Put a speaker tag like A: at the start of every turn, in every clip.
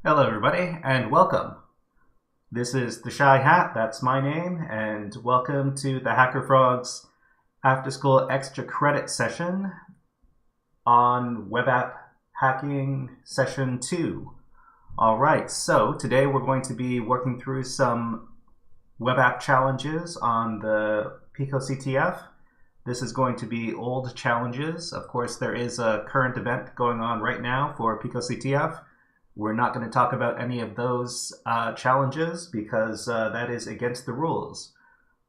A: Hello, everybody, and welcome. This is the Shy Hat, that's my name, and welcome to the HackerFrogs AfterSchool Extra Credit session on Web App Hacking Session 2. All right, so today we're going to be working through some web app challenges on the PicoCTF. This is going to be old challenges. Of course, there is a current event going on right now for PicoCTF. We're not going to talk about any of those challenges because that is against the rules.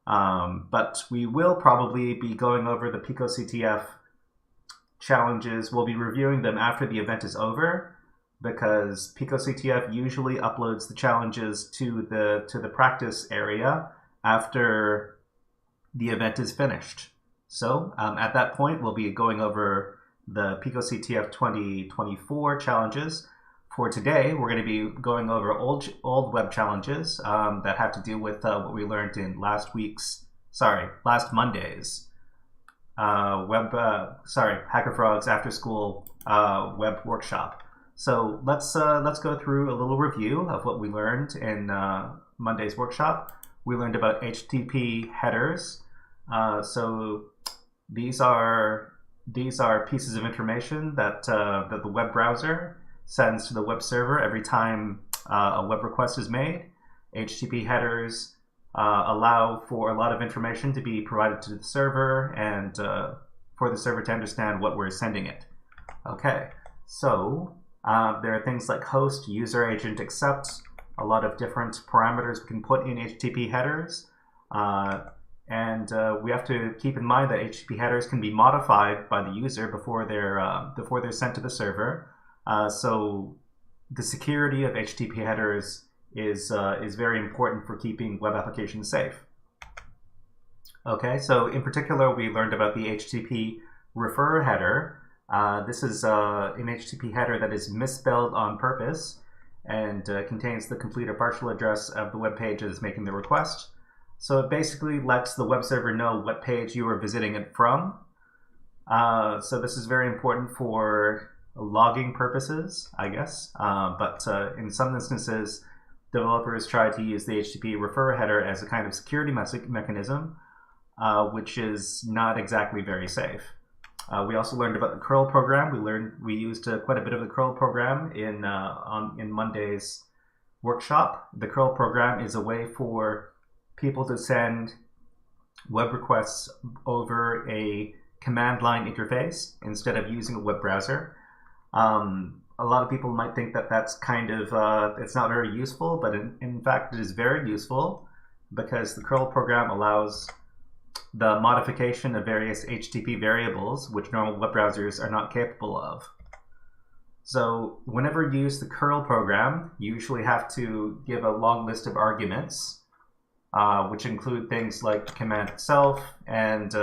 A: But we will probably be going over the PicoCTF challenges. We'll be reviewing them after the event is over because PicoCTF usually uploads the challenges to the practice area after the event is finished. So at that point, we'll be going over the PicoCTF 2024 challenges. For today, we're going to be going over old web challenges that have to do with what we learned in last Monday's HackerFrogs AfterSchool web workshop. So let's go through a little review of what we learned in Monday's workshop. We learned about HTTP headers. So these are pieces of information that the web browser sends to the web server every time a web request is made. HTTP headers allow for a lot of information to be provided to the server and for the server to understand what we're sending it. Okay, so there are things like host, user, agent, accept, a lot of different parameters we can put in HTTP headers. And we have to keep in mind that HTTP headers can be modified by the user before they're sent to the server. So the security of HTTP headers is very important for keeping web applications safe. Okay, so in particular, we learned about the HTTP refer header. This is an HTTP header that is misspelled on purpose and contains the complete or partial address of the web page that is making the request. So it basically lets the web server know what page you are visiting it from. So this is very important for logging purposes, I guess. But in some instances, developers try to use the HTTP refer header as a kind of security mechanism, which is not exactly very safe. We also learned about the curl program. We used quite a bit of the curl program in Monday's workshop. The curl program is a way for people to send web requests over a command line interface instead of using a web browser. A lot of people might think that that's kind of, it's not very useful, but in fact it is very useful because the curl program allows the modification of various HTTP variables, which normal web browsers are not capable of. So whenever you use the curl program, you usually have to give a long list of arguments, which include things like the command itself and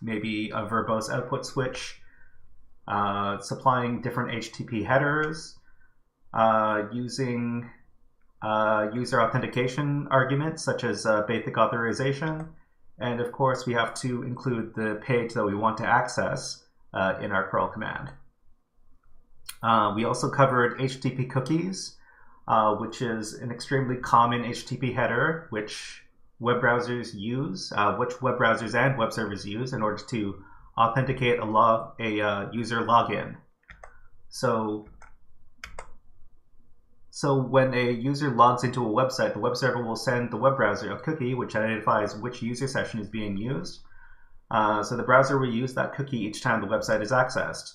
A: maybe a verbose output switch, supplying different HTTP headers, using user authentication arguments such as basic authorization, and of course we have to include the page that we want to access in our curl command. We also covered HTTP cookies, which is an extremely common HTTP header which web browsers use, which web browsers and web servers use in order to authenticate a user login. So when a user logs into a website, the web server will send the web browser a cookie which identifies which user session is being used. So the browser will use that cookie each time the website is accessed.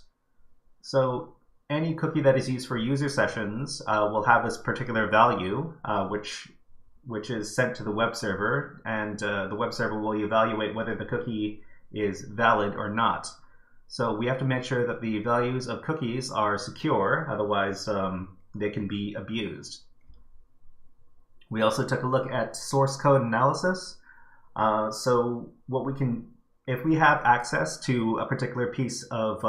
A: So any cookie that is used for user sessions will have this particular value, which is sent to the web server, and the web server will evaluate whether the cookie is valid or not. So we have to make sure that the values of cookies are secure, otherwise they can be abused. We also took a look at source code analysis. So what we can, if we have access to a particular piece of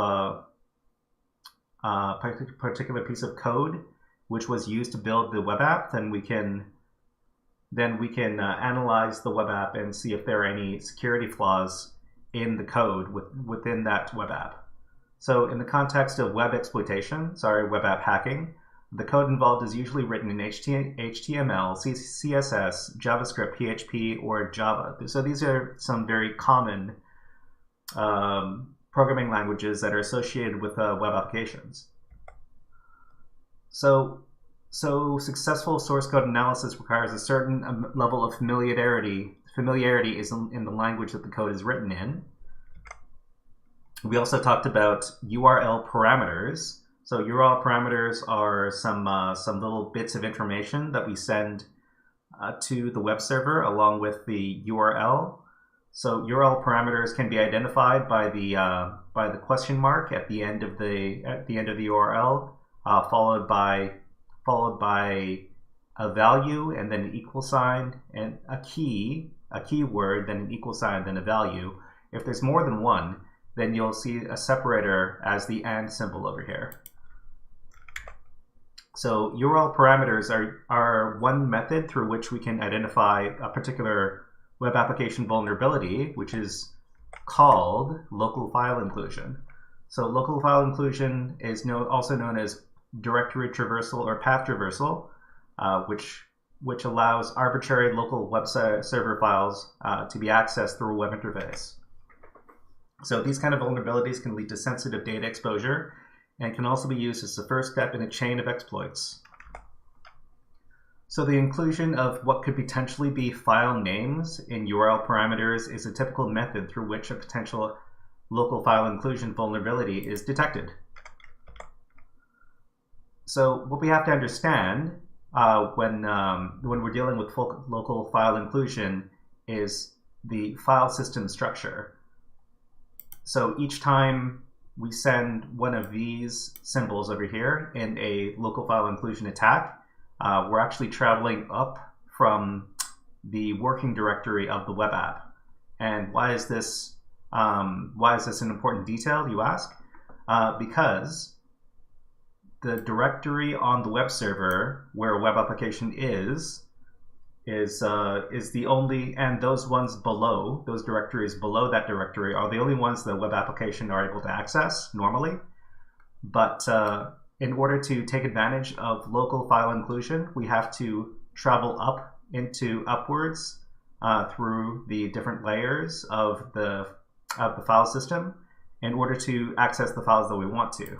A: code which was used to build the web app, then we can analyze the web app and see if there are any security flaws in the code within that web app. So in the context of web app hacking, The code involved is usually written in HTML, CSS, JavaScript, PHP, or Java. So these are some very common programming languages that are associated with web applications. So successful source code analysis requires a certain level of familiarity. Familiarity is in the language that the code is written in. We also talked about URL parameters. So URL parameters are some little bits of information that we send to the web server along with the URL. So URL parameters can be identified by the question mark at the end of the URL, followed by a value and then an equal sign and a keyword, then an equal sign, then a value. If there's more than one, then you'll see a separator as the and symbol over here. So URL parameters are one method through which we can identify a particular web application vulnerability, which is called local file inclusion. So local file inclusion is also known as directory traversal or path traversal, which allows arbitrary local web server files to be accessed through a web interface. So these kind of vulnerabilities can lead to sensitive data exposure and can also be used as the first step in a chain of exploits. So the inclusion of what could potentially be file names in URL parameters is a typical method through which a potential local file inclusion vulnerability is detected. So what we have to understand when we're dealing with local file inclusion is the file system structure. So each time we send one of these symbols over here in a local file inclusion attack, we're actually traveling up from the working directory of the web app. And why is this an important detail, you ask? Because the directory on the web server where a web application is the only, and those ones below, those directories below that directory are the only ones the web application are able to access normally. But in order to take advantage of local file inclusion, we have to travel upwards through the different layers of the file system in order to access the files that we want to.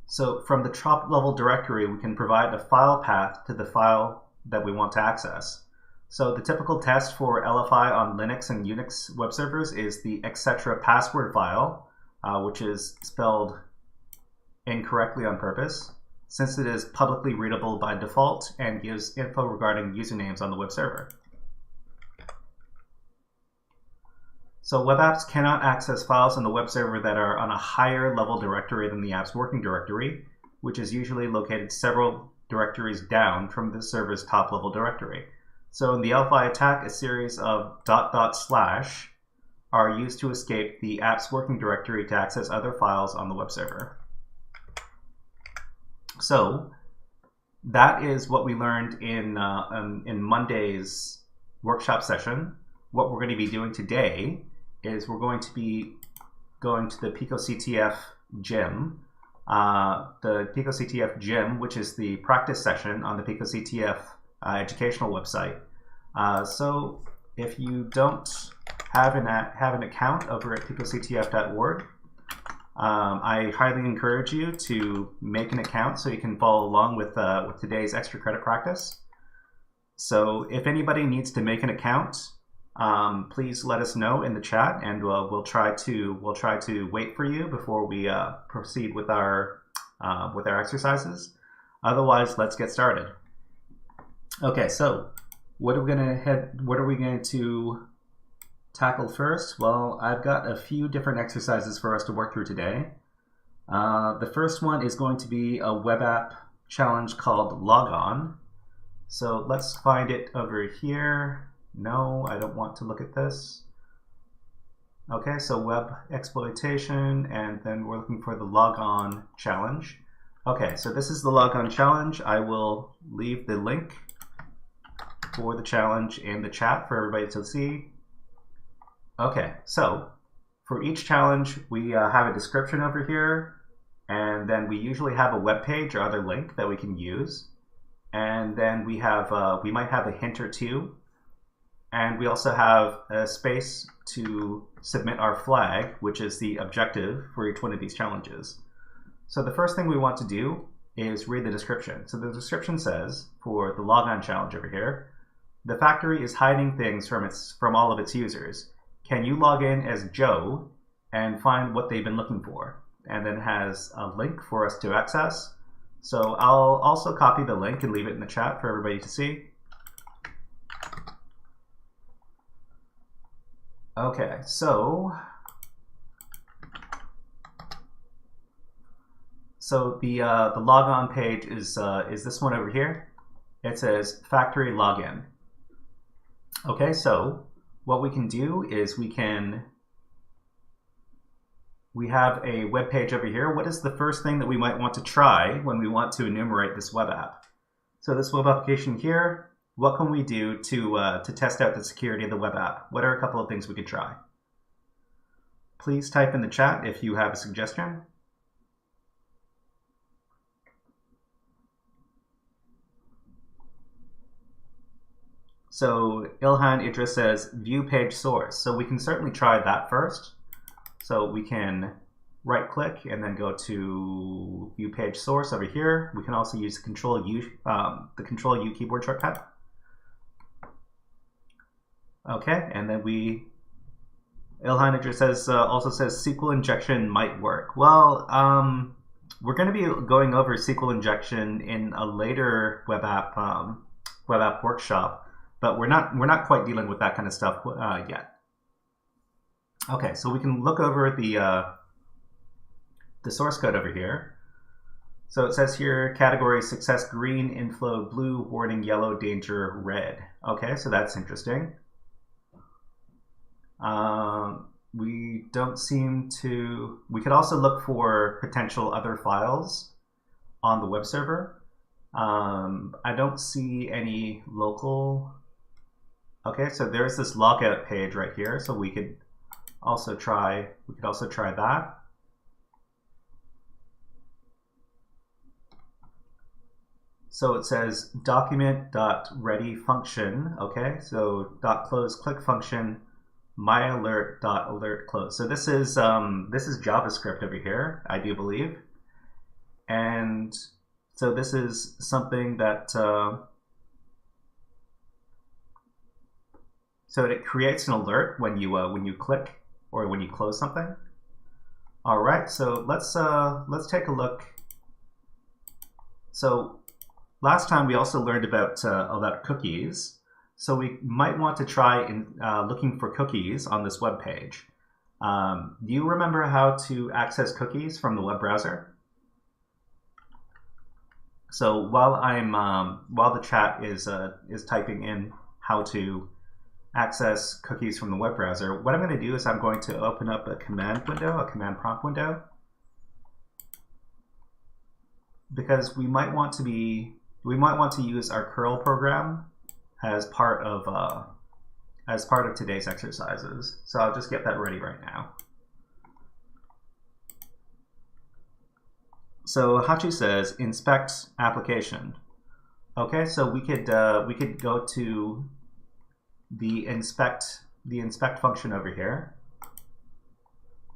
A: So from the top level directory, we can provide a file path to the file that we want to access. So the typical test for LFI on Linux and Unix web servers is the etc password file, which is spelled incorrectly on purpose, since it is publicly readable by default and gives info regarding usernames on the web server. So web apps cannot access files on the web server that are on a higher level directory than the app's working directory, which is usually located several directories down from the server's top level directory. So in the LFI attack, a series of .. are used to escape the app's working directory to access other files on the web server. So that is what we learned in Monday's workshop session. What we're going to be doing today is we're going to be going to the PicoCTF gym. The PicoCTF gym, which is the practice session on the PicoCTF educational website. So if you don't have an account over at PicoCTF.org, I highly encourage you to make an account so you can follow along with today's extra credit practice. So if anybody needs to make an account, please let us know in the chat, and we'll try to wait for you before we proceed with our exercises. Otherwise, let's get started. Okay, so what are we going to tackle first? Well, I've got a few different exercises for us to work through today. The first one is going to be a web app challenge called Logon. So let's find it over here. No, I don't want to look at this. Okay, so web exploitation, and then we're looking for the Logon challenge. Okay, so this is the Logon challenge. I will leave the link for the challenge in the chat for everybody to see. Okay, so for each challenge, we have a description over here, And then we usually have a web page or other link that we can use. And then we might have a hint or two. And we also have a space to submit our flag, which is the objective for each one of these challenges. So the first thing we want to do is read the description. So the description says, for the logon challenge over here, the factory is hiding things from all of its users. Can you log in as Joe and find what they've been looking for? And then it has a link for us to access. So I'll also copy the link and leave it in the chat for everybody to see. Okay, so the logon page is this one over here. It says factory login. Okay, so what we can do is we have a web page over here. What is the first thing that we might want to try when we want to enumerate this web app? So this web application here, what can we do to test out the security of the web app? What are a couple of things we could try? Please type in the chat if you have a suggestion. So Ilhan Idris says view page source. So we can certainly try that first. So we can right click and then go to view page source over here. We can also use the Control U keyboard shortcut. Okay, and then Ilhan Idris says also says SQL injection might work. Well, we're going to be going over SQL injection in a later web app workshop, but we're not quite dealing with that kind of stuff yet. Okay, so we can look over the source code over here. So it says here category success green, inflow blue, warning yellow, danger red. Okay, so that's interesting. We don't seem to. We could also look for potential other files on the web server. I don't see any local. Okay, so there's this logout page right here, so we could also try that. So it says document.ready function. Okay, so .close click function myalert.alert close. So this is JavaScript over here, I do believe, and so this is something that so it creates an alert when you click or when you close something. All right, so let's take a look. So last time we also learned about cookies. So we might want to try looking for cookies on this web page. Do you remember how to access cookies from the web browser? So while the chat is typing in how to access cookies from the web browser, what I'm going to do is I'm going to open up a command prompt window, because we might want to use our curl program as part of today's exercises. So I'll just get that ready right now. So Hachi says inspect application. Okay, so we could go to the inspect function over here,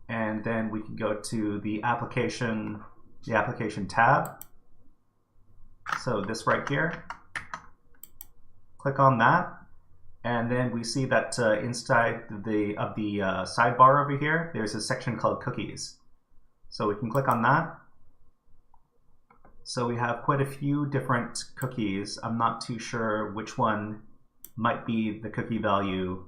A: and then we can go to the application tab. So this right here. Click on that, and then we see that inside the sidebar over here, there's a section called cookies. So we can click on that. So we have quite a few different cookies. I'm not too sure which one might be the cookie value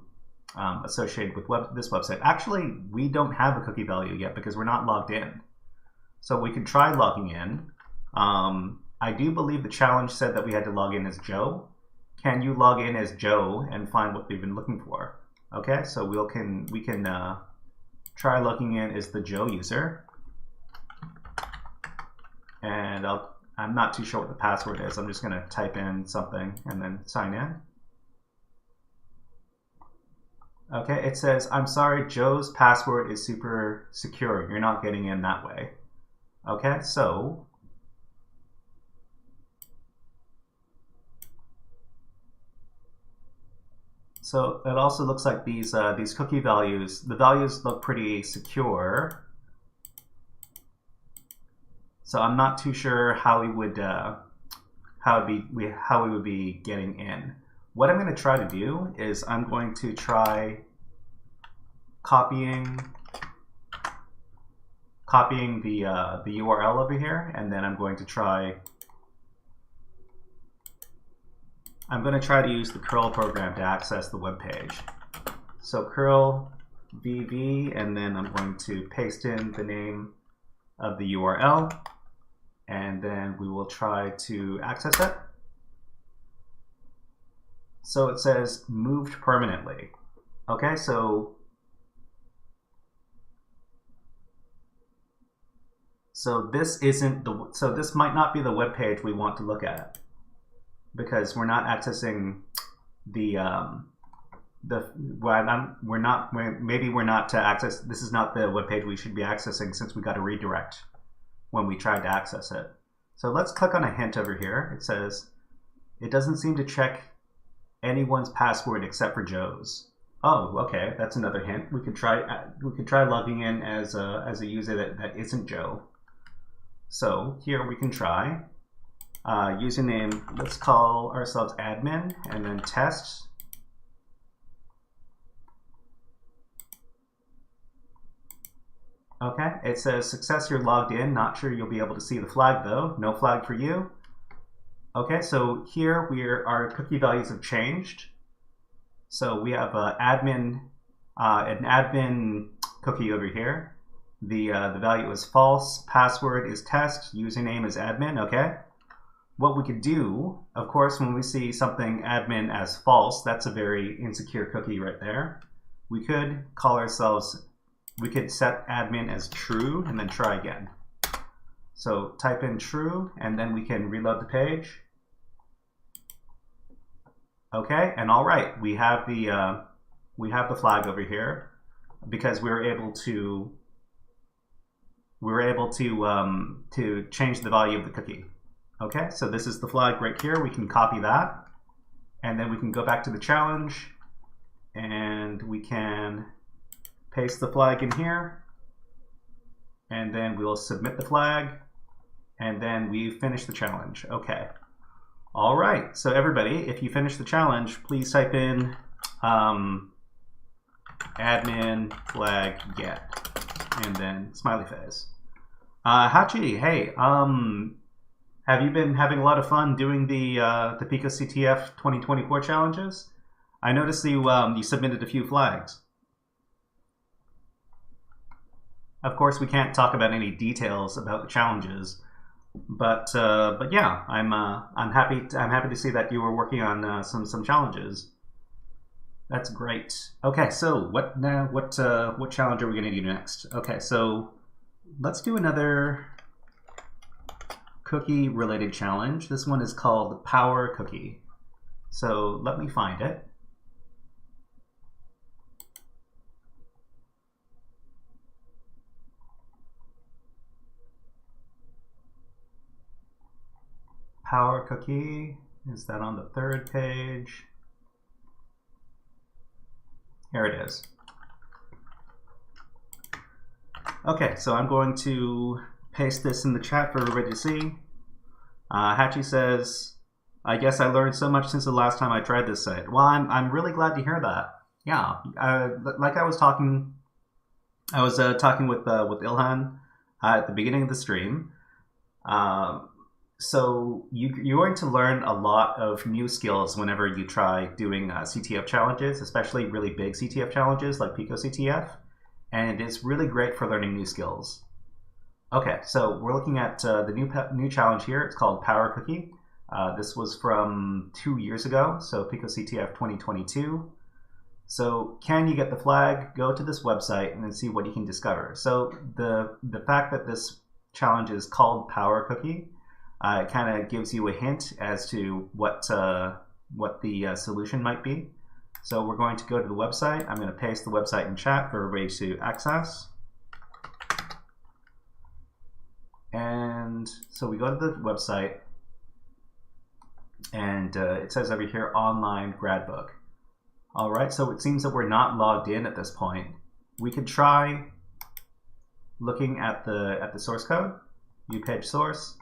A: associated with this website. Actually, we don't have a cookie value yet because we're not logged in. So we could try logging in. I do believe the challenge said that we had to log in as Joe. Can you log in as Joe and find what they've been looking for? Okay, so we can try logging in as the Joe user, and I'm not too sure what the password is. I'm just going to type in something and then sign in. Okay, it says, I'm sorry, Joe's password is super secure. You're not getting in that way. Okay, so it also looks like these cookie values, the values look pretty secure. So I'm not too sure how we would how we would be getting in. What I'm going to try to do is I'm going to try copying the URL over here, and then I'm going to try to use the curl program to access the web page. So curl vv, and then I'm going to paste in the name of the URL, and then we will try to access it. So it says moved permanently. Okay, so this isn't the, so this might not be the web page we want to look at, because we're not accessing the maybe we're not to access, this is not the web page we should be accessing, since we got a redirect when we tried to access it. So let's click on a hint over here. It says it doesn't seem to check anyone's password except for Joe's. Oh, okay, that's another hint. We could try logging in as a user that isn't Joe. So here we can try username. Let's call ourselves admin, and then test. Okay, it says success, you're logged in. Not sure you'll be able to see the flag though. No flag for you. Okay, so here our cookie values have changed. So we have an admin cookie over here. The value is false. Password is test. Username is admin. Okay. What we could do, of course, when we see something admin as false, that's a very insecure cookie right there. We could call ourselves. We could set admin as true and then try again. So type in true, and then we can reload the page. Okay, and all right, we have the flag over here because we were able to change the value of the cookie. Okay, so this is the flag right here. We can copy that, and then we can go back to the challenge, and we can paste the flag in here, and then we'll submit the flag, and then we finish the challenge. Okay. All right. So everybody, if you finish the challenge, please type in admin flag get, and then smiley face. Hachi, hey, have you been having a lot of fun doing the PicoCTF 2024 challenges? I noticed you submitted a few flags. Of course, we can't talk about any details about the challenges, but yeah, I'm happy to see that you were working on some challenges. That's great. Okay, so what challenge are we going to do next? Okay, so let's do another cookie related challenge. This one is called Power Cookie. So let me find it. Power Cookie, is that on the third page? Here it is. Okay, so I'm going to paste this in the chat for everybody to see. Hachi says, I guess I learned so much since the last time I tried this site. Well, I'm really glad to hear that. Yeah, like I was talking with Ilhan at the beginning of the stream. So you're going to learn a lot of new skills whenever you try doing CTF challenges, especially really big CTF challenges like PicoCTF, and it's really great for learning new skills. Okay, so we're looking at the new challenge here. It's called Power Cookie. This was from 2 years ago, so PicoCTF 2022. So can you get the flag? Go to this website and then see what you can discover. So the fact that this challenge is called Power Cookie it kind of gives you a hint as to what the solution might be. So we're going to go to the website. I'm going to paste the website in chat for everybody to access. And so we go to the website, and it says over here, online grad book. All right, so it seems that we're not logged in at this point. We could try looking at the source code, view page source.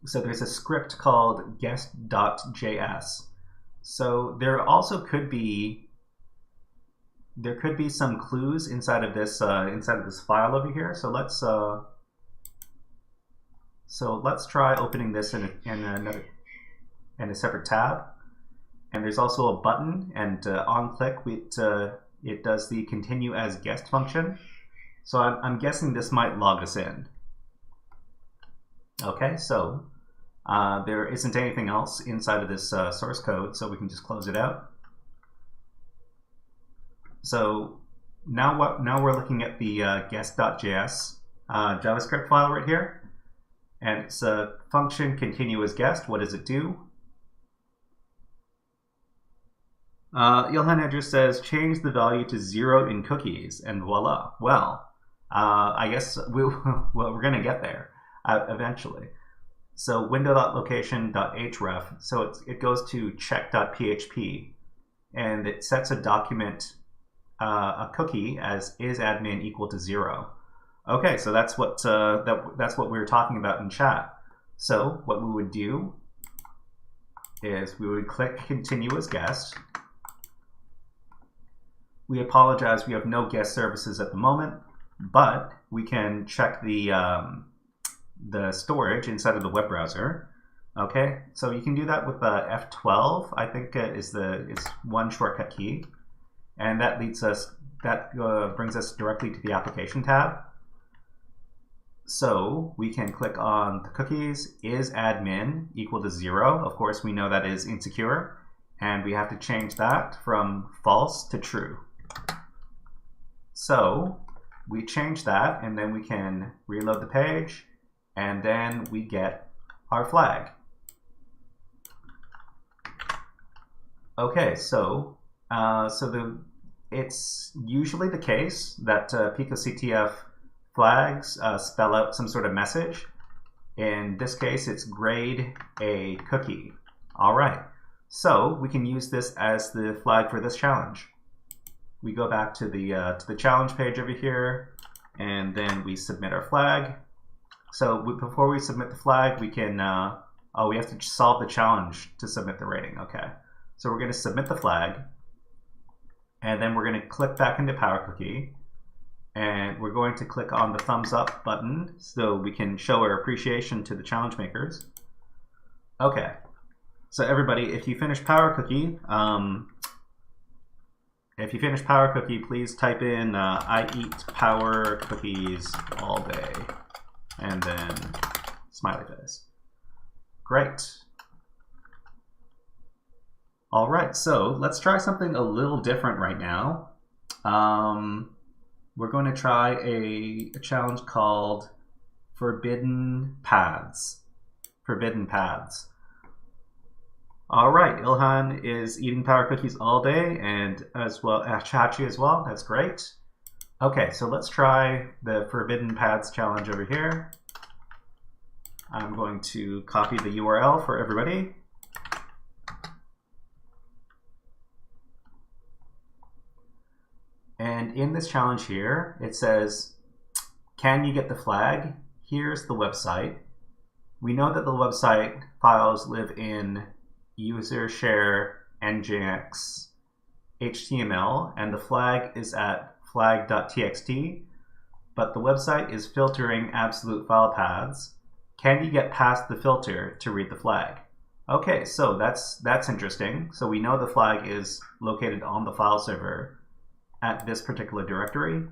A: So there's a script called guest.js. So there also could be some clues inside of this file over here. So let's try opening this in a separate tab. And there's also a button, and on click it does the continue as guest function. So I'm guessing this might log us in. Okay, so there isn't anything else inside of this source code, so we can just close it out. So now we're looking at the guest.js JavaScript file right here, and it's a function continue as guest. What does it do? Ilhan Edger says change the value to 0 in cookies, and voila. Well, I guess we're going to get there eventually. So window.location.href, so it goes to check.php, and it sets a document, a cookie as isAdmin equal to 0. Okay, so that's what we were talking about in chat. So what we would do is we would click continue as guest. We apologize, we have no guest services at the moment, but we can check the storage inside of the web browser. Okay, so you can do that with F12, I think is one shortcut key, and that brings us directly to the application tab. So we can click on the cookies, isAdmin equal to 0. Of course, we know that is insecure, and we have to change that from false to true. So we change that, and then we can reload the page, and then we get our flag. Okay, so it's usually the case that PicoCTF flags spell out some sort of message. In this case, it's grade a cookie. All right, so we can use this as the flag for this challenge. We go back to the challenge page over here, and then we submit our flag. So before we submit the flag, we can, we have to solve the challenge to submit the rating. Okay, so we're going to submit the flag, and then we're going to click back into PowerCookie, and we're going to click on the thumbs up button so we can show our appreciation to the challenge makers. Okay, so everybody, if you finish PowerCookie, please type in I eat power cookies all day, and then smiley face. Great. All right, so let's try something a little different right now. We're going to try a challenge called Forbidden Paths. Forbidden Paths. All right, Ilhan is eating power cookies all day, and as well Chachi as well. That's great. Okay, so let's try the Forbidden Paths challenge over here. I'm going to copy the URL for everybody. And in this challenge here, it says, can you get the flag? Here's the website. We know that the website files live in user share nginx HTML, and the flag is at flag.txt, but the website is filtering absolute file paths. Can you get past the filter to read the flag? Okay, so that's interesting. So we know the flag is located on the file server at this particular directory,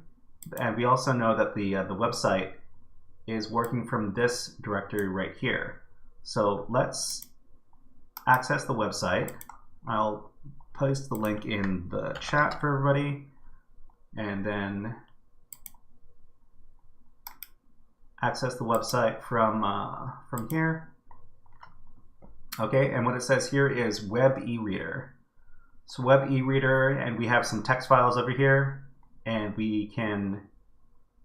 A: and we also know that the website is working from this directory right here. So let's access the website. I'll post the link in the chat for everybody, and then access the website from here. Okay, and what it says here is web e-reader. So web e-reader, and we have some text files over here, and we can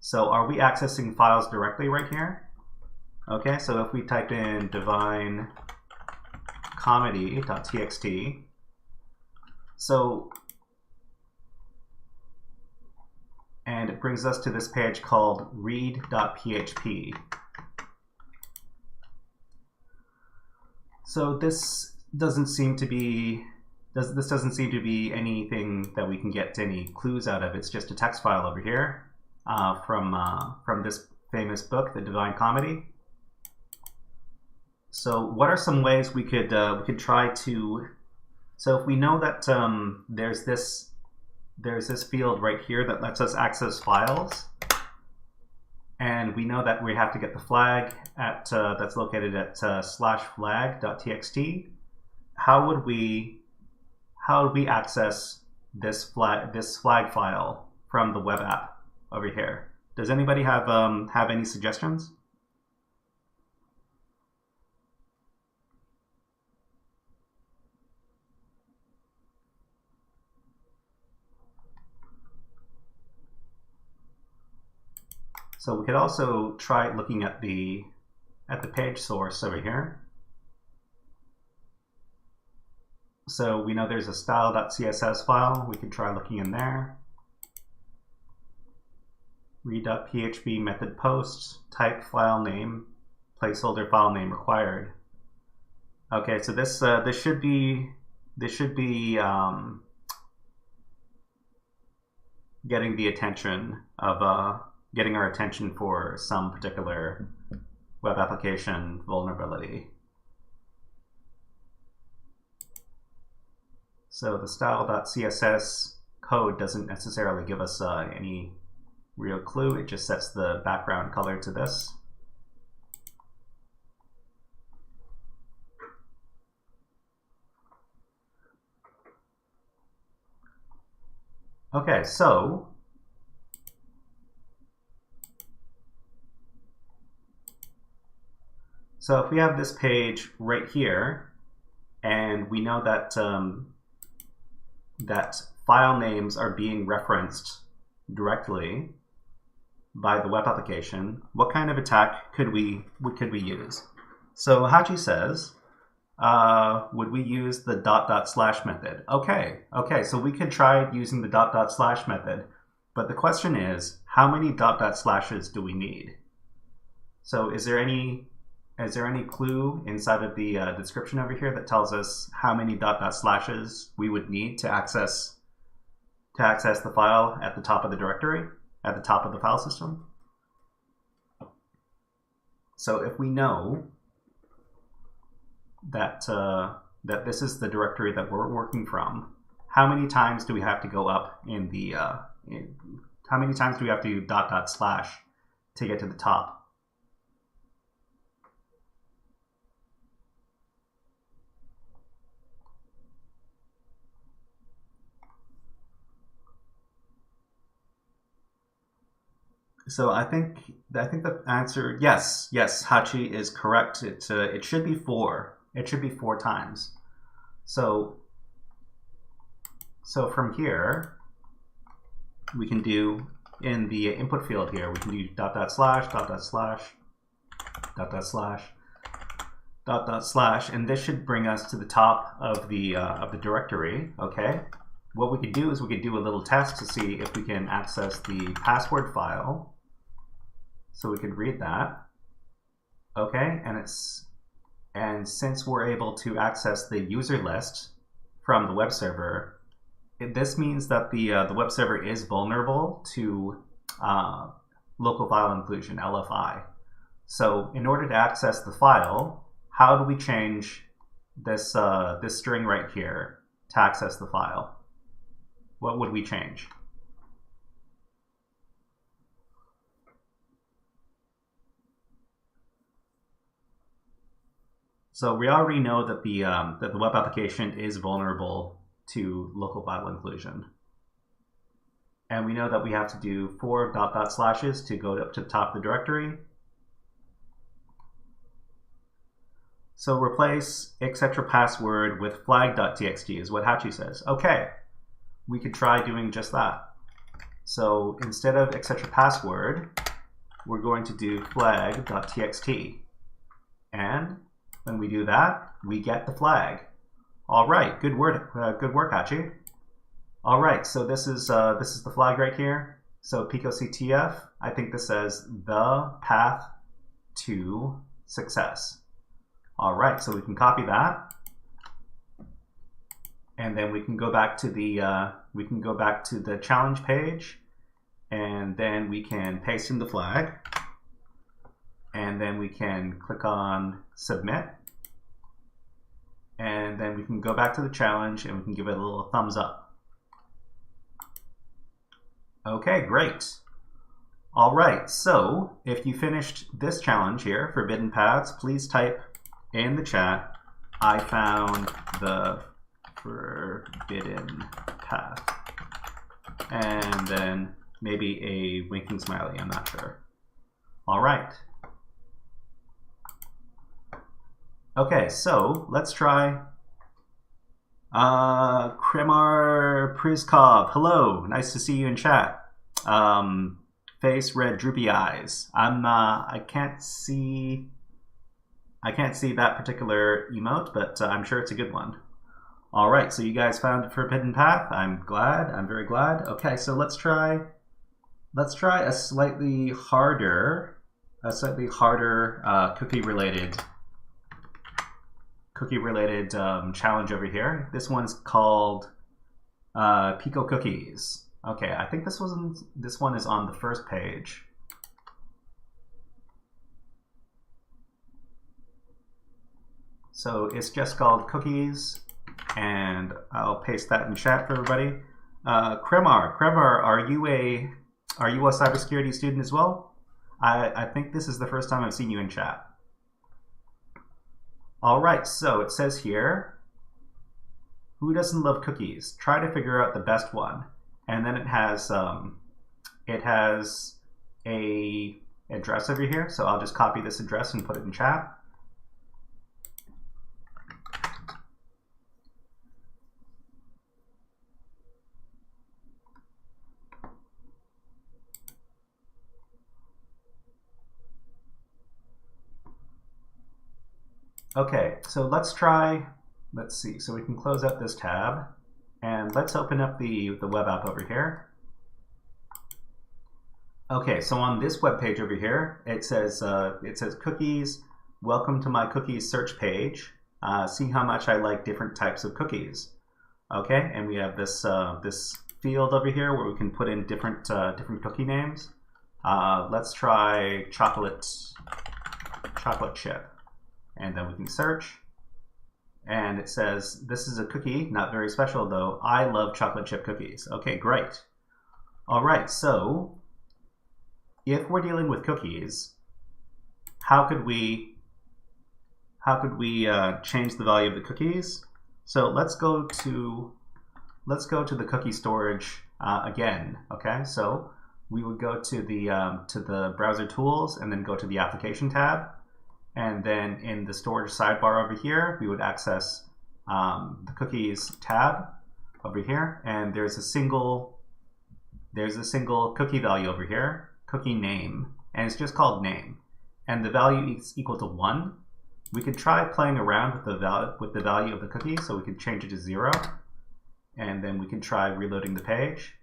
A: So are we accessing files directly right here? Okay, so if we type in divinecomedy.txt, and it brings us to this page called read.php. So this doesn't seem to be anything that we can get any clues out of. It's just a text file over here from this famous book, The Divine Comedy. So what are some ways we could try to? So if we know that there's this field right here that lets us access files, and we know that we have to get the flag at that's located at /flag.txt. How would we access this flag file from the web app over here? Does anybody have any suggestions? So we could also try looking at the page source over here. So we know there's a style.css file. We could try looking in there. Read.php method post, type file name, placeholder file name required. Okay, so this should be getting the attention of getting our attention for some particular web application vulnerability. So the style.css code doesn't necessarily give us any real clue. It just sets the background color to this. Okay, so if we have this page right here, and we know that that file names are being referenced directly by the web application, what kind of attack could we use? So Hachi says, would we use the .. method? Okay, so we could try using the .. method, but the question is, how many .. do we need? So is there any clue inside of the description over here that tells us how many .. we would need to access the file at the top of the directory, at the top of the file system? So if we know that that this is the directory that we're working from, how many times do we have to go up in the how many times do we have to do .. to get to the top? So I think the answer, yes, Hachi is correct. It should be 4. It should be 4 times. So from here, we can do in the input field here, we can do .. and this should bring us to the top of the directory. Okay. What we could do is we could do a little test to see if we can access the password file. So we could read that. Okay, and since we're able to access the user list from the web server, this means that the web server is vulnerable to local file inclusion, LFI. So in order to access the file, how do we change this this string right here to access the file? What would we change? So we already know that the web application is vulnerable to local file inclusion, and we know that we have to do 4 .. to go up to the top of the directory. So replace etc. password with flag.txt is what Hachi says. Okay, we could try doing just that. So instead of etc password, we're going to do flag.txt. And when we do that, we get the flag. All right, good work, Hachi. All right, so this is the flag right here. So PicoCTF, I think this says the path to success. All right, so we can copy that, and then we can go back to the challenge page, and then we can paste in the flag, and then we can click on submit, and then we can go back to the challenge and we can give it a little thumbs up. Okay, great. All right, so if you finished this challenge here, Forbidden Paths, please type in the chat, I found the forbidden path. And then maybe a winking smiley, I'm not sure. All right. Okay, so let's try Kremar Prizkov. Hello, nice to see you in chat. Face red droopy eyes. I can't see that particular emote, but I'm sure it's a good one. All right, so you guys found the forbidden path. I'm very glad. Okay, so let's try a slightly harder cookie related challenge over here. This one's called Pico Cookies. Okay, I think this one is on the first page. So it's just called Cookies, and I'll paste that in chat for everybody. Kremar, are you a cybersecurity student as well? I think this is the first time I've seen you in chat. All right, so it says here, who doesn't love cookies? Try to figure out the best one. And then it has a address over here. So I'll just copy this address and put it in chat. Okay, so let's see, so we can close out this tab, and let's open up the web app over here. Okay, so on this web page over here, it says cookies, welcome to my cookies search page. See how much I like different types of cookies. Okay, and we have this this field over here where we can put in different cookie names. Let's try chocolate chip. And then we can search, and it says, this is a cookie, not very special though. I love chocolate chip cookies. Okay, great. All right, so if we're dealing with cookies, how could we change the value of the cookies? So let's go to the cookie storage again. Okay, so we would go to the browser tools and then go to the application tab. And then in the storage sidebar over here, we would access the cookies tab over here. And there's a single cookie value over here, cookie name, and it's just called name. And the value is equal to 1. We could try playing around with the value of the cookie, so we could change it to 0. And then we can try reloading the page.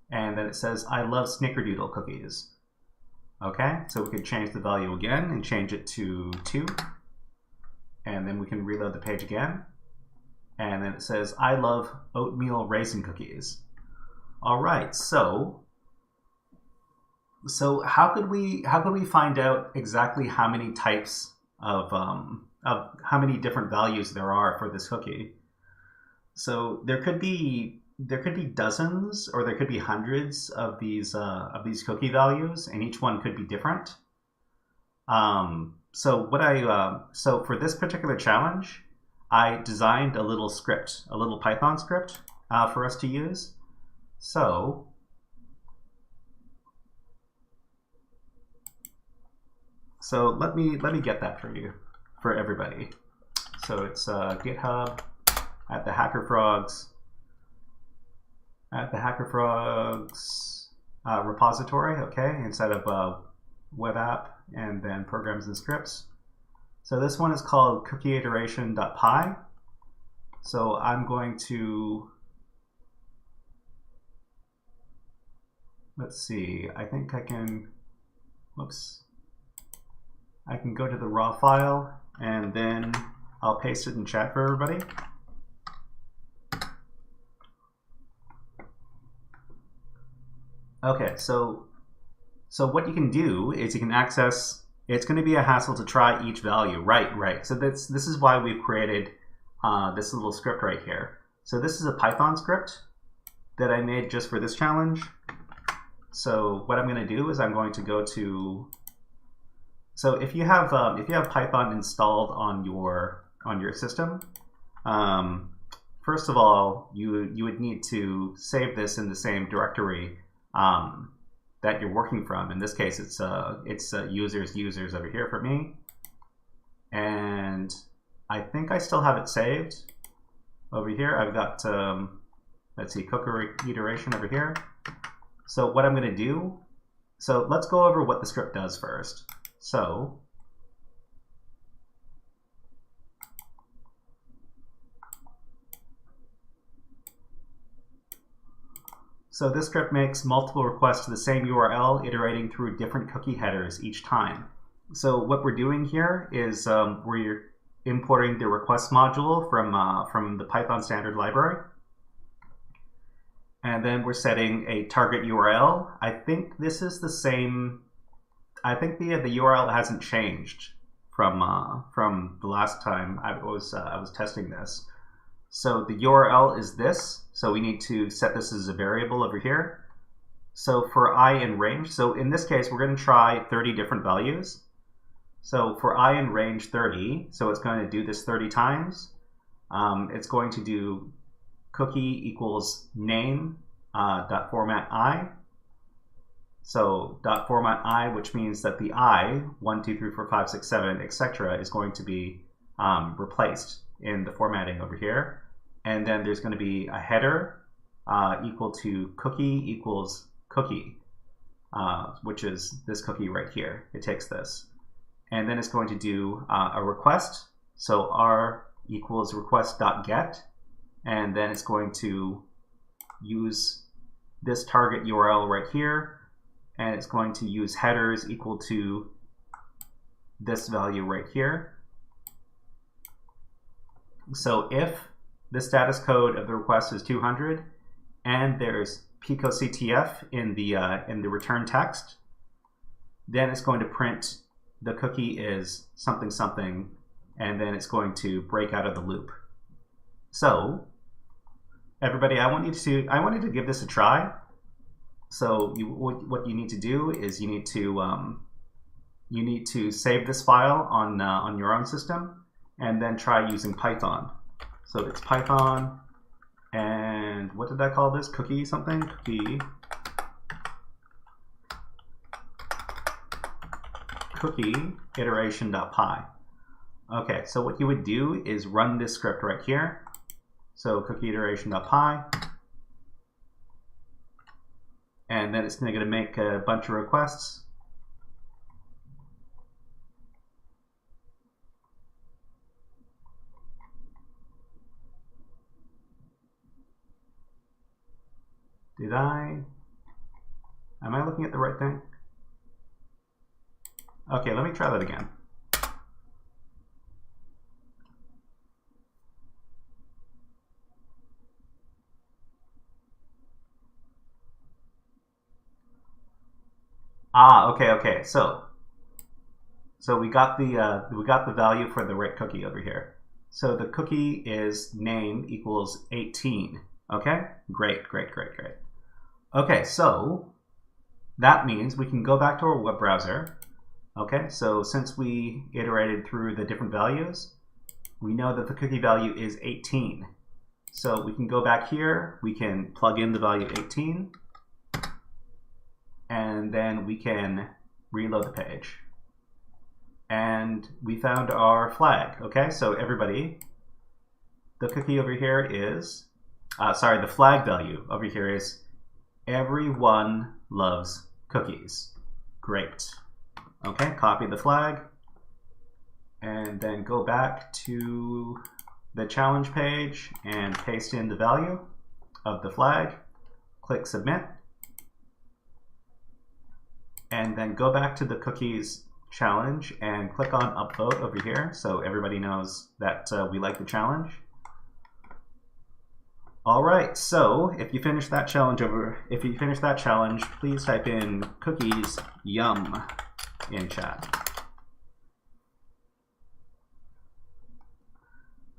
A: And then it says, I love snickerdoodle cookies. Okay, so we could change the value again and change it to 2. And then we can reload the page again. And then it says, I love oatmeal raisin cookies. All right, so how could we find out exactly how many types of how many different values there are for this cookie? So there could be dozens, or there could be hundreds of these cookie values, and each one could be different. So for this particular challenge, I designed a little script, a little Python script for us to use. So let me get that for you, for everybody. So it's GitHub at the HackerFrogs repository, okay, instead of web app and then programs and scripts. So this one is called cookieiteration.py. So I'm going to, let's see, I think I can, whoops, I can go to the raw file and then I'll paste it in chat for everybody. Okay, so what you can do is you can access, it's going to be a hassle to try each value. Right. So this is why we've created this little script right here. So this is a Python script that I made just for this challenge. So what I'm going to do is I'm going to go to, so if you have Python installed on your system, first of all, you would need to save this in the same directory that you're working from. In this case, it's users over here for me, and I think I still have it saved over here. I've got let's see, cookie iteration over here. So what I'm going to do, so let's go over what the script does first. So this script makes multiple requests to the same URL, iterating through different cookie headers each time. So what we're doing here is we're importing the request module from the Python standard library. And then we're setting a target URL. I think this is the same, I think the URL hasn't changed from the last time I was testing this. So the URL is this, so we need to set this as a variable over here. So for I in range, so in this case, we're going to try 30 different values. So for I in range 30, so it's going to do this 30 times. It's going to do cookie equals name dot format I. So dot format I, which means that the I, 1, 2, 3, 4, 5, 6, 7, etc., is going to be replaced in the formatting over here. And then there's going to be a header equal to cookie equals cookie, which is this cookie right here. It takes this. And then it's going to do a request. So R equals request.get. And then it's going to use this target URL right here. And it's going to use headers equal to this value right here. So if the status code of the request is 200 and there's PicoCTF in the return text, then it's going to print the cookie is something something, and then it's going to break out of the loop. So everybody, I wanted to give this a try. So what you need to do is you need to save this file on your own system and then try using Python. So it's Python, and what did I call this? Cookie something? Cookie iteration.py. Okay, so what you would do is run this script right here. So cookie iteration.py. And then it's going to make a bunch of requests. Am I looking at the right thing? Okay, let me try that again. Okay. So we got the value for the right cookie over here. So the cookie is name equals 18. Okay, great. Okay, so that means we can go back to our web browser. Okay, so since we iterated through the different values, we know that the cookie value is 18. So we can go back here, we can plug in the value 18, and then we can reload the page. And we found our flag. Okay, so everybody, the cookie over here is, the flag value over here is everyone loves cookies. Great. Okay, copy the flag and then go back to the challenge page and paste in the value of the flag. Click submit. And then go back to the cookies challenge and click on upvote over here so everybody knows that we like the challenge. All right, so if you finish that challenge please type in cookies yum in chat.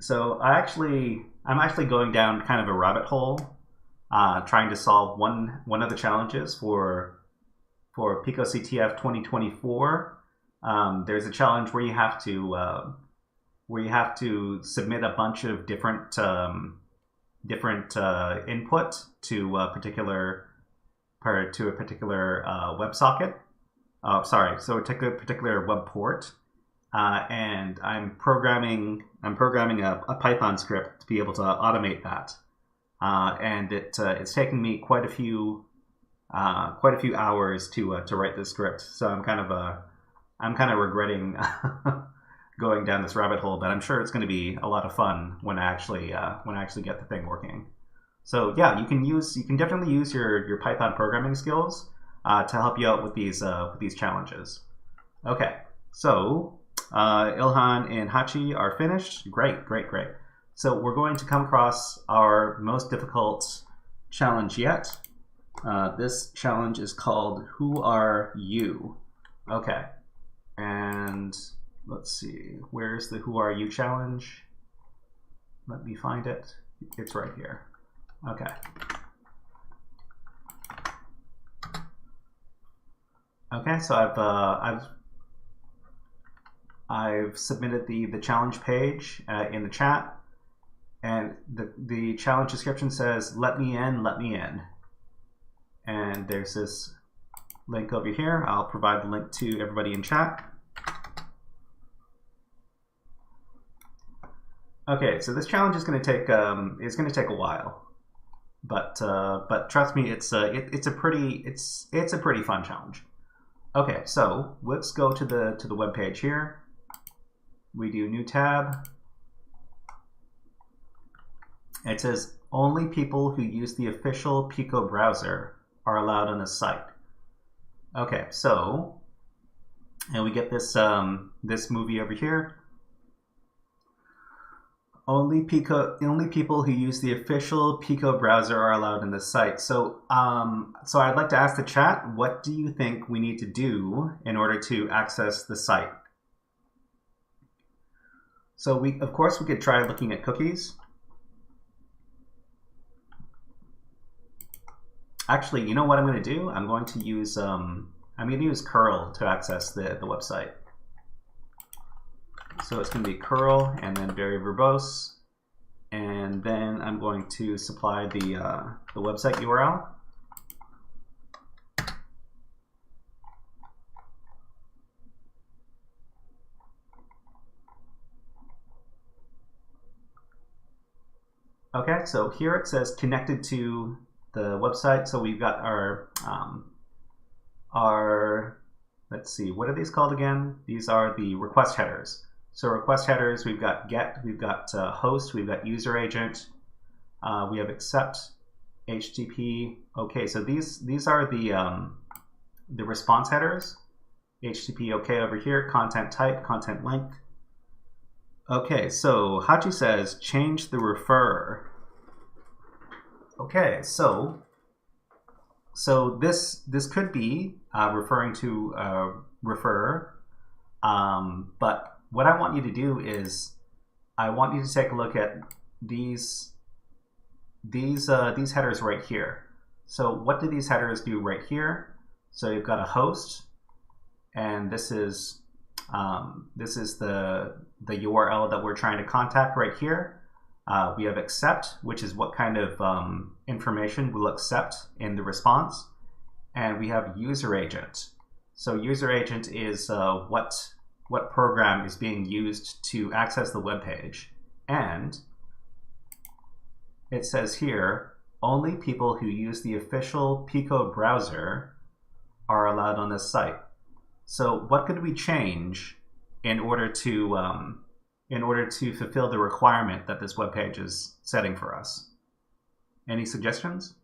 A: So I'm actually going down kind of a rabbit hole, trying to solve one of the challenges for PicoCTF 2024. There's a challenge where you have to submit a bunch of different input to a particular WebSocket. So a particular web port. And I'm programming a Python script to be able to automate that. And it's taken me quite a few hours to write this script. So I'm kind of regretting going down this rabbit hole, but I'm sure it's going to be a lot of fun when I actually get the thing working. So yeah, you can definitely use your Python programming skills to help you out with these challenges. Okay, so Ilhan and Hachi are finished. Great. So we're going to come across our most difficult challenge yet. This challenge is called Who Are You? Okay, and let's see, where's the Who Are You challenge? Let me find it. It's right here. Okay. Okay, so I've submitted the challenge page in the chat, and the challenge description says, let me in. And there's this link over here. I'll provide the link to everybody in chat. Okay, so this challenge is going to take a while, but trust me, it's a pretty fun challenge. Okay, so let's go to the web page here. We do new tab. It says only people who use the official Pico browser are allowed on the site. Okay, so, and we get this this movie over here. Only people who use the official Pico browser are allowed in the site. So, so I'd like to ask the chat, what do you think we need to do in order to access the site? So of course we could try looking at cookies. Actually, you know what I'm going to do? I'm going to use curl to access the website. So it's going to be curl and then very verbose, and then I'm going to supply the website URL. Okay, so here it says connected to the website. So we've got our let's see, what are these called again? These are the request headers. So request headers, we've got get, we've got host, we've got user agent, we have accept, HTTP. Okay, so these are the response headers. HTTP okay over here, content type, content length. Okay, so Hachi says change the refer. Okay, so this could be referring to refer, but what I want you to do is I want you to take a look at these headers right here. So what do these headers do right here? So you've got a host, and this is the URL that we're trying to contact right here. We have accept, which is what kind of information we'll accept in the response, and we have user agent. So user agent is what program is being used to access the web page, and it says here only people who use the official Pico browser are allowed on this site. So what could we change in order to fulfill the requirement that this web page is setting for us? Any suggestions?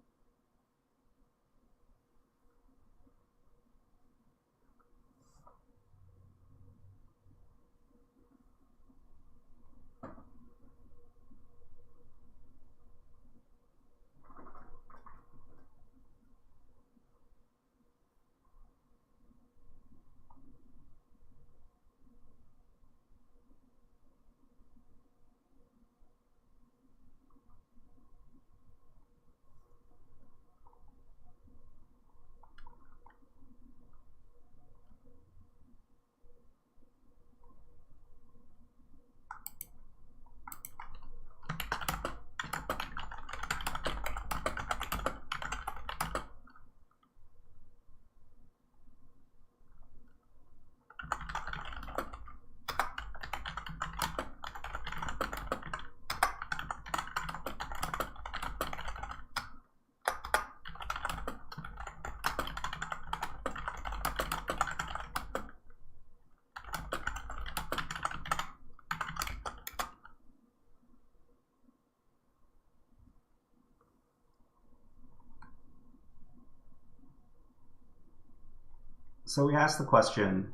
A: So we asked the question,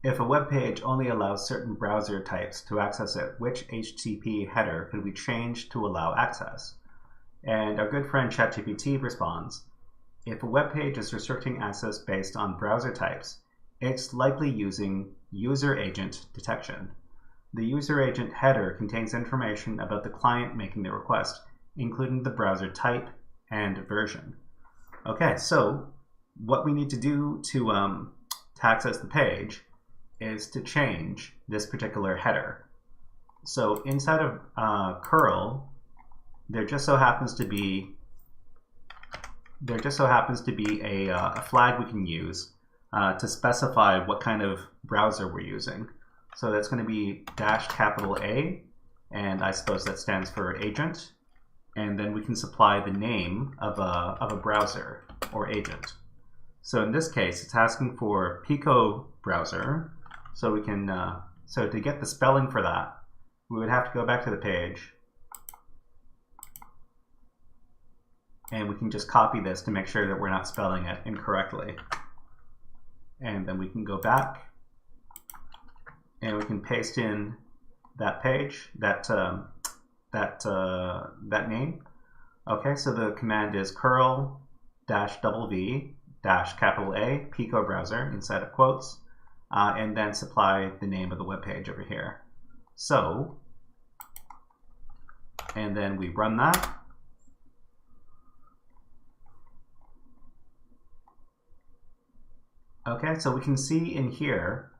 A: if a web page only allows certain browser types to access it, which HTTP header could we change to allow access? And our good friend ChatGPT responds, if a web page is restricting access based on browser types, it's likely using user agent detection. The user agent header contains information about the client making the request, including the browser type and version. Okay, so what we need to do to access the page is to change this particular header. So inside of curl, there just so happens to be a flag we can use to specify what kind of browser we're using. So that's going to be -A, and I suppose that stands for agent. And then we can supply the name of a browser or agent. So in this case, it's asking for Pico browser. So we can, so to get the spelling for that, we would have to go back to the page, and we can just copy this to make sure that we're not spelling it incorrectly. And then we can go back, and we can paste in that page, that name. Okay, so the command is curl -v -A Pico browser inside of quotes, and then supply the name of the web page over here. So, and then we run that. Okay, so we can see in here,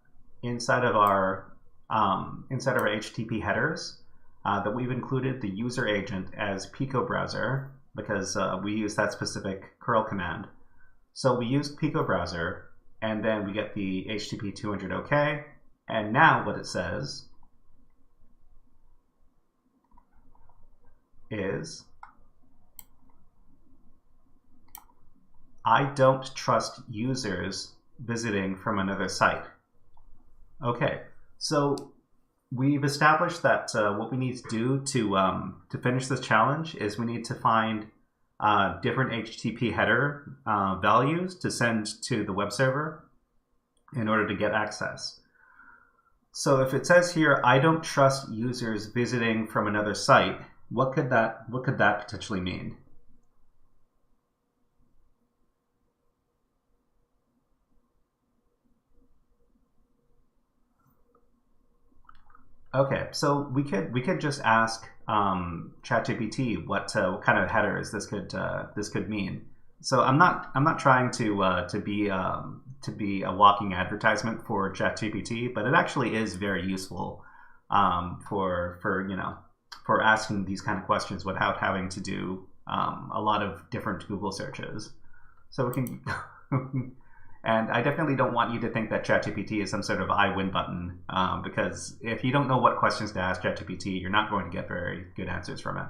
A: inside of our HTTP headers, that we've included the user agent as Pico browser because we use that specific curl command. So we used Pico browser, and then we get the HTTP 200 OK, and now what it says is, I don't trust users visiting from another site. Okay, so we've established that what we need to do to finish this challenge is we need to find different HTTP header values to send to the web server in order to get access. So if it says here, I don't trust users visiting from another site, what could that potentially mean? Okay, so we could just ask ChatGPT what kind of headers this could mean. So I'm not trying to be a walking advertisement for ChatGPT, but it actually is very useful for asking these kind of questions without having to do a lot of different Google searches. So we can. And I definitely don't want you to think that ChatGPT is some sort of I win button, because if you don't know what questions to ask ChatGPT, you're not going to get very good answers from it.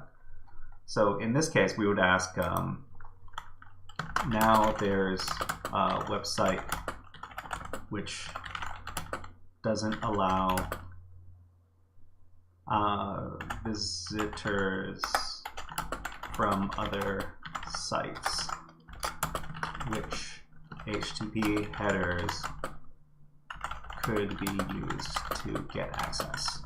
A: So in this case, we would ask, now there's a website which doesn't allow visitors from other sites, which HTTP headers could be used to get access.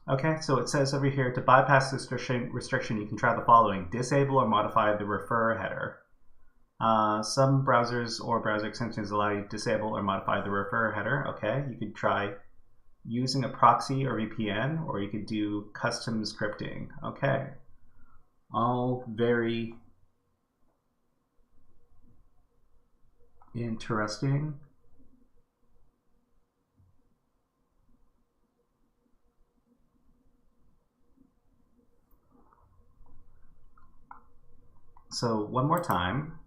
A: Okay, so it says over here, to bypass this restriction, you can try the following. Disable or modify the refer header. Some browsers or browser extensions allow you to disable or modify the refer header. Okay, you could try using a proxy or VPN, or you could do custom scripting. Okay, all very interesting. So one more time.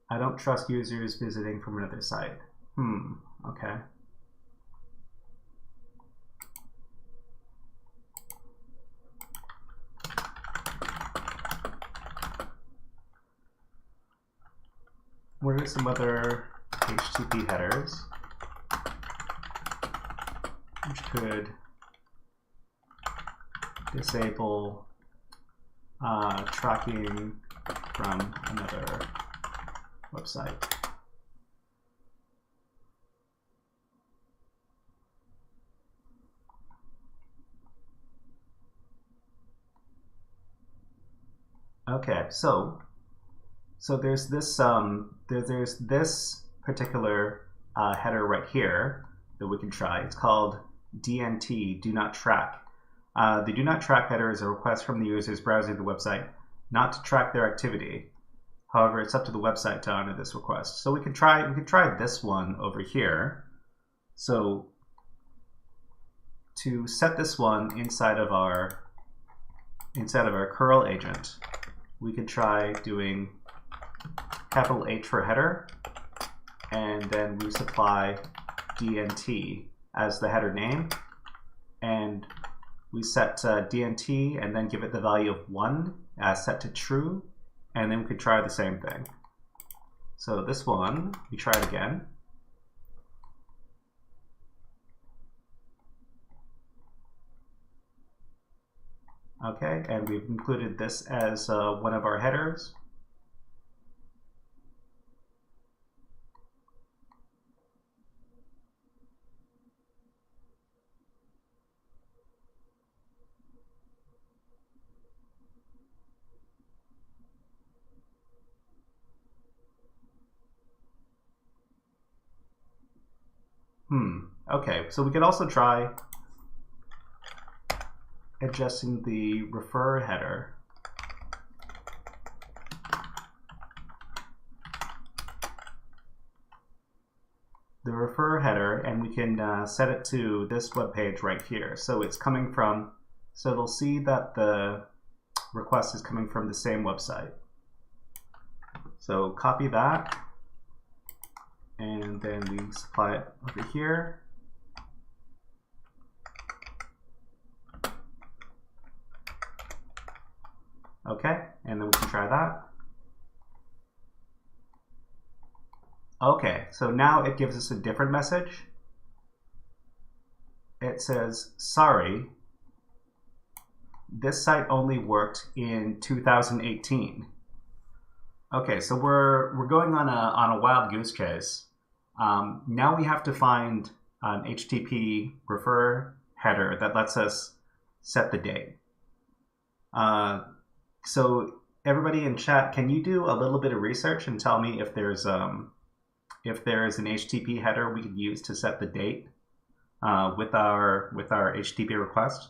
A: I don't trust users visiting from another site. Okay. What are some other HTTP headers which could disable tracking from another website? Okay, so there's this there's this particular header right here that we can try. It's called DNT, do not track. The do not track header is a request from the users browsing the website not to track their activity. However, it's up to the website to honor this request. So we could try this one over here. So to set this one inside of our curl agent, we could try doing capital H for header, and then we supply DNT as the header name, and we set DNT and then give it the value of 1 set to true, and then we could try the same thing. So this one, we try it again. Okay, and we've included this as one of our headers. Okay, so we could also try adjusting the refer header. The refer header, and we can set it to this web page right here. So it's coming from, so it'll see that the request is coming from the same website. So copy that, and then we supply it over here. Okay, and then we can try that. Okay, so now it gives us a different message. It says, sorry, this site only worked in 2018. Okay, so we're going on a wild goose chase. Now we have to find an HTTP refer header that lets us set the date. So everybody in chat, can you do a little bit of research and tell me if there's if there is an HTTP header we could use to set the date with our HTTP request.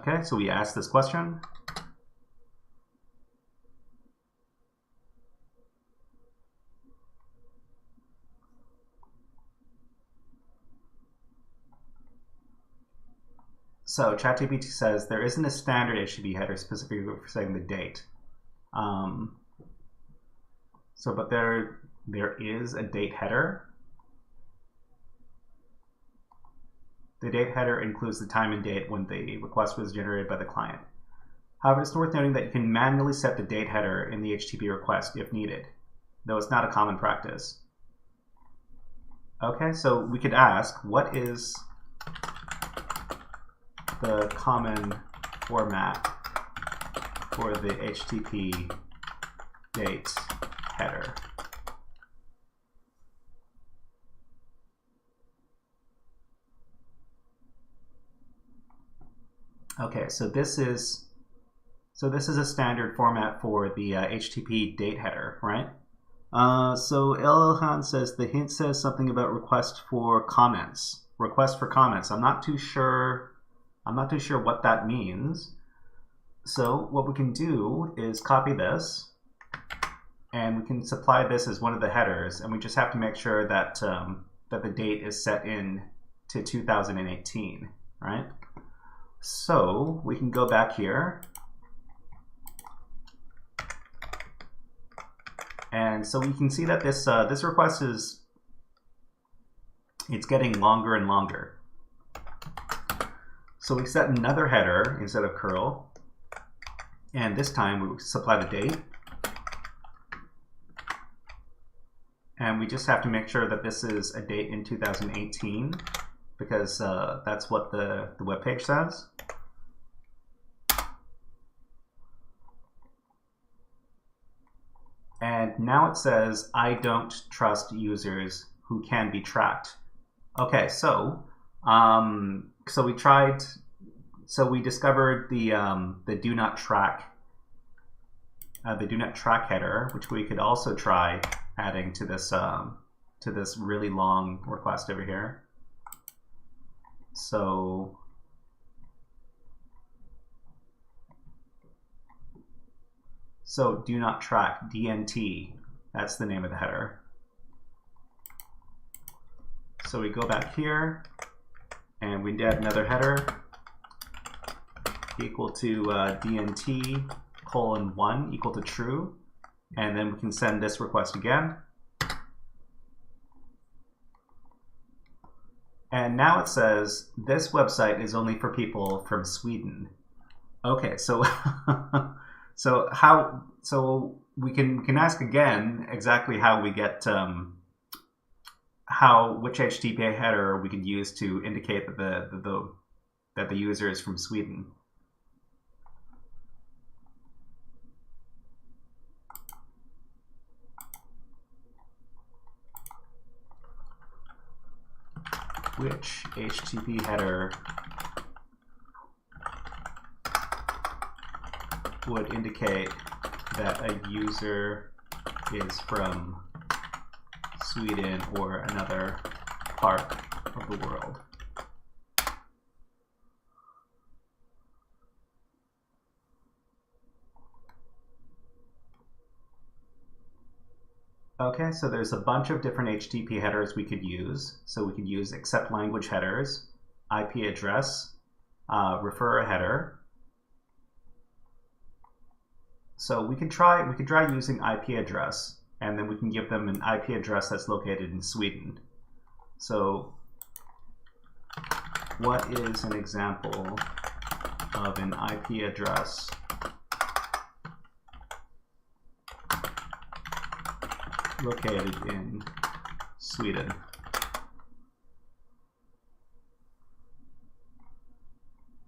A: Okay, so we ask this question. So ChatGPT says there isn't a standard HTTP header specifically for setting the date. But there is a date header. The date header includes the time and date when the request was generated by the client. However, it's worth noting that you can manually set the date header in the HTTP request if needed, though it's not a common practice. Okay, so we could ask, what is the common format for the HTTP date header? Okay, so this is a standard format for the HTTP date header, right? So Elhan says the hint says something about request for comments. Request for comments. I'm not too sure what that means. So what we can do is copy this, and we can supply this as one of the headers, and we just have to make sure that that the date is set in to 2018, right? So we can go back here, and so we can see that this this request it's getting longer and longer. So we set another header instead of curl, and this time we supply the date, and we just have to make sure that this is a date in 2018 because that's what the web page says. And now it says, I don't trust users who can be tracked. Okay, so we discovered the do not track header, which we could also try adding to this really long request over here. So do not track, DNT, that's the name of the header. So we go back here and we add another header equal to DNT:1 equal to true, and then we can send this request again. And now it says this website is only for people from Sweden. Okay, so so we can ask again exactly how we get which HTTP header we could use to indicate that the user is from Sweden. Which HTTP header would indicate that a user is from Sweden or another part of the world? Okay, so there's a bunch of different HTTP headers we could use. So we could use accept language headers, IP address, refer a header. So we could try using IP address, and then we can give them an IP address that's located in Sweden. So what is an example of an IP address located in Sweden?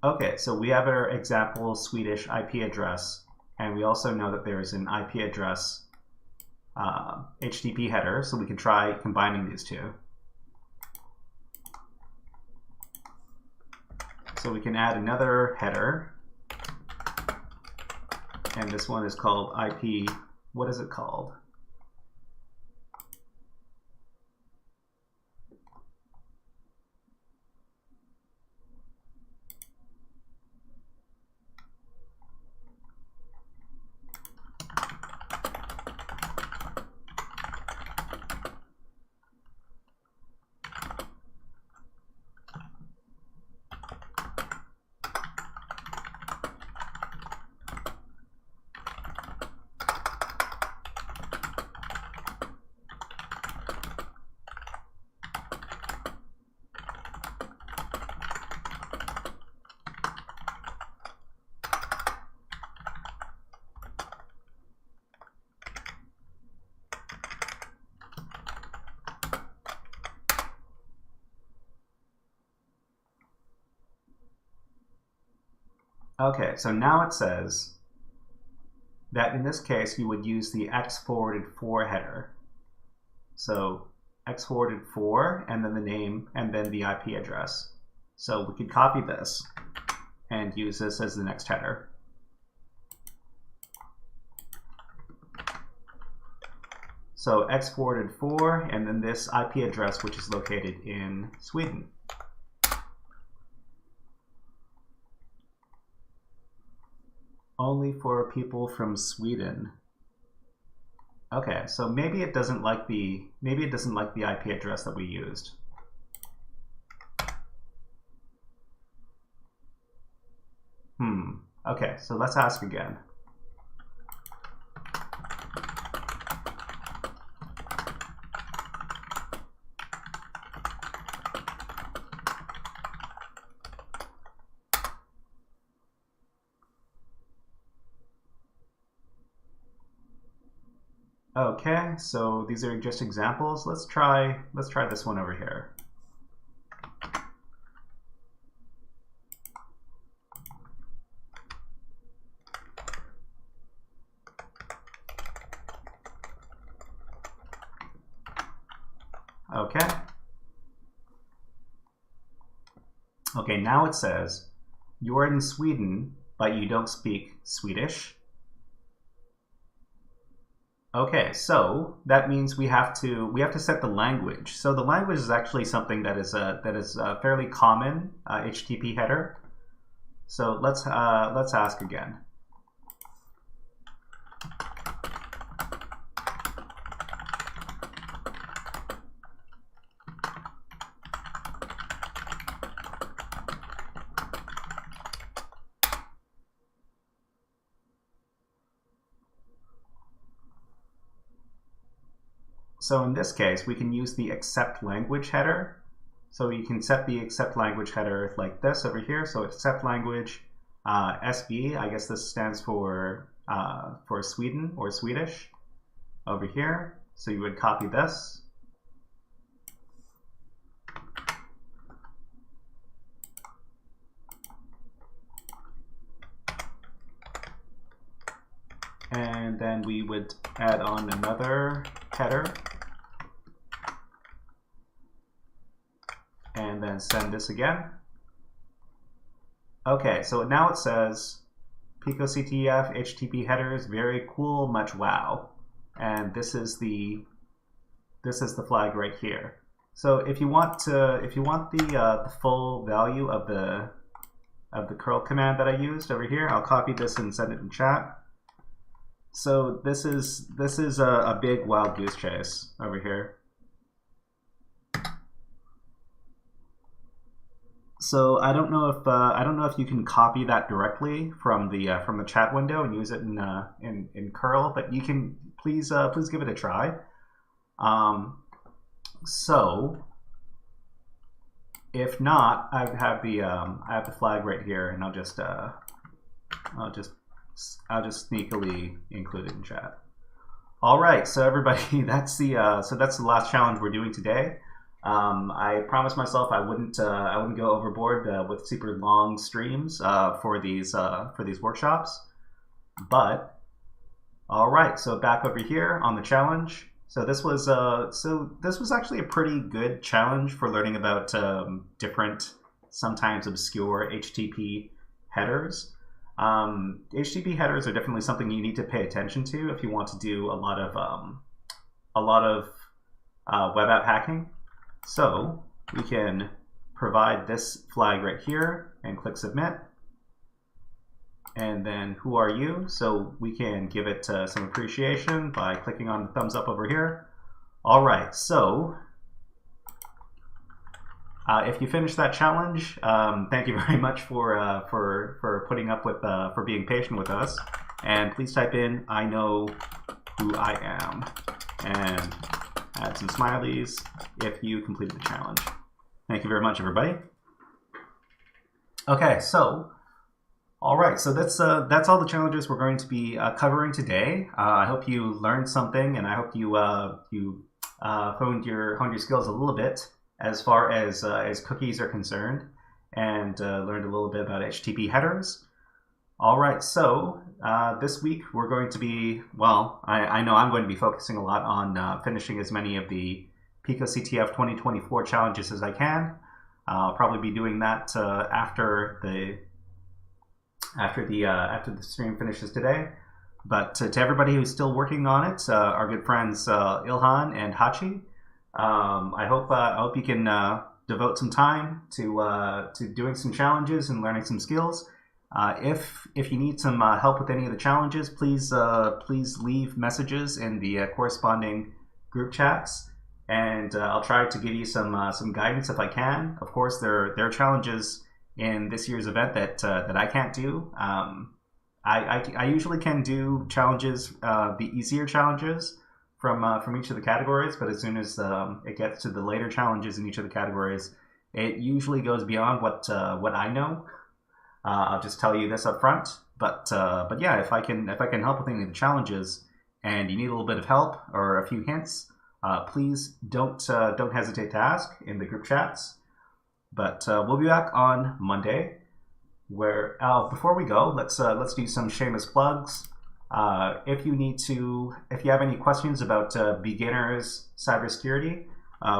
A: Okay, so we have our example Swedish IP address, and we also know that there is an IP address HTTP header, so we can try combining these two. So we can add another header, and this one is called IP, what is it called? Okay, so now it says that in this case you would use the x forwarded 4 header. So x forwarded 4 and then the name and then the IP address. So we could copy this and use this as the next header. So x forwarded 4 and then this IP address which is located in Sweden. Only for people from Sweden. Okay, so maybe it doesn't like the IP address that we used. Okay, so let's ask again. Okay, so these are just examples. Let's try this one over here. Okay. Okay, now it says you're in Sweden, but you don't speak Swedish. Okay, so that means we have to set the language. So the language is actually something that is a fairly common HTTP header. So let's ask again. So in this case, we can use the accept language header. So you can set the accept language header like this over here. So accept language SB, I guess this stands for Sweden or Swedish over here. So you would copy this. And then we would add on another header. And then send this again. Okay, so now it says PicoCTF HTTP headers, very cool, much wow. And this is the flag right here. So if you want the full value of the curl command that I used over here, I'll copy this and send it in chat. So this is a big wild goose chase over here. So I don't know if you can copy that directly from the chat window and use it in curl, but you can please give it a try. So if not, I have the flag right here, and I'll just sneakily include it in chat. All right, so everybody, that's the last challenge we're doing today. I promised myself I wouldn't go overboard with super long streams for these workshops. But all right, so back over here on the challenge. So this was actually a pretty good challenge for learning about different, sometimes obscure HTTP headers. HTTP headers are definitely something you need to pay attention to if you want to do a lot of web app hacking. So we can provide this flag right here and click submit. And then who are you? So we can give it some appreciation by clicking on the thumbs up over here. All right, so if you finish that challenge, thank you very much for putting up with for being patient with us. And please type in "I know who I am" and add some smileys if you completed the challenge. Thank you very much, everybody. Okay, so all right, so that's all the challenges we're going to be covering today. I hope you learned something, and I hope you honed your skills a little bit as far as cookies are concerned, and learned a little bit about HTTP headers. All right, so this week we're going to be, well, I know I'm going to be focusing a lot on finishing as many of the PicoCTF 2024 challenges as I can. I'll probably be doing that after the stream finishes today. But to everybody who's still working on it, our good friends Ilhan and Hachi, I hope you can devote some time to doing some challenges and learning some skills. If you need some help with any of the challenges, please leave messages in the corresponding group chats, and I'll try to give you some guidance if I can. Of course, there are challenges in this year's event that I can't do. I usually can do challenges, the easier challenges from each of the categories, but as soon as it gets to the later challenges in each of the categories, it usually goes beyond what I know. I'll just tell you this up front. But yeah, if I can help with any of the challenges, and you need a little bit of help or a few hints, please don't hesitate to ask in the group chats. But we'll be back on Monday. Where before we go, let's do some shameless plugs. If you have any questions about beginners cybersecurity,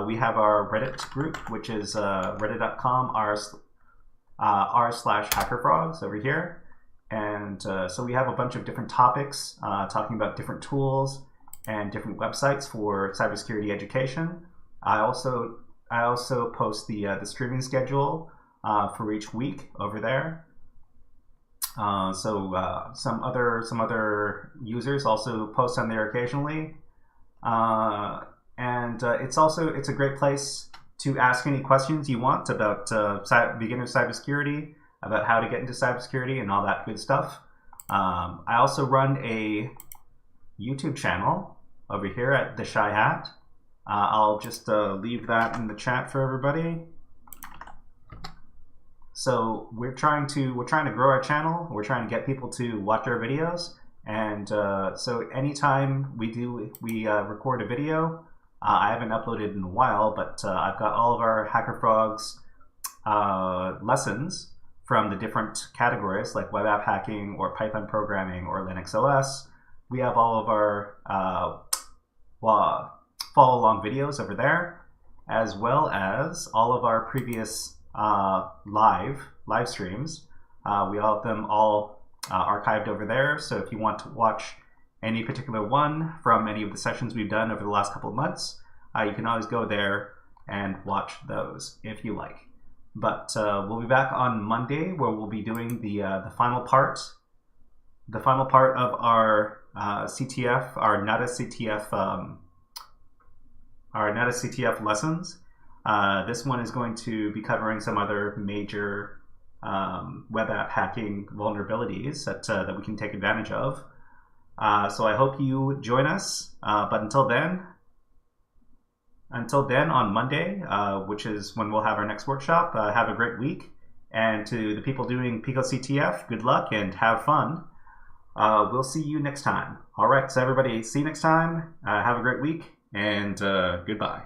A: we have our Reddit group, which is reddit.com/r/HackerFrogs over here, and so we have a bunch of different topics talking about different tools and different websites for cybersecurity education. I also post the streaming schedule for each week over there. So some other users also post on there occasionally, and it's a great place to ask any questions you want about beginner cybersecurity, about how to get into cybersecurity and all that good stuff. I also run a YouTube channel over here at The Shy Hat. I'll just leave that in the chat for everybody. So we're trying to grow our channel. We're trying to get people to watch our videos, and so anytime we record a video, I haven't uploaded in a while, but I've got all of our HackerFrogs lessons from the different categories like web app hacking or Python programming or Linux OS. We have all of our follow along videos over there, as well as all of our previous live streams. We all have them all archived over there. So if you want to watch any particular one from any of the sessions we've done over the last couple of months, you can always go there and watch those if you like. But we'll be back on Monday, where we'll be doing the final part of our CTF, our Nata CTF lessons. This one is going to be covering some other major web app hacking vulnerabilities that we can take advantage of. So I hope you join us. But until then, on Monday, which is when we'll have our next workshop, have a great week. And to the people doing PicoCTF, good luck and have fun. We'll see you next time. All right, so everybody, see you next time. Have a great week, and goodbye.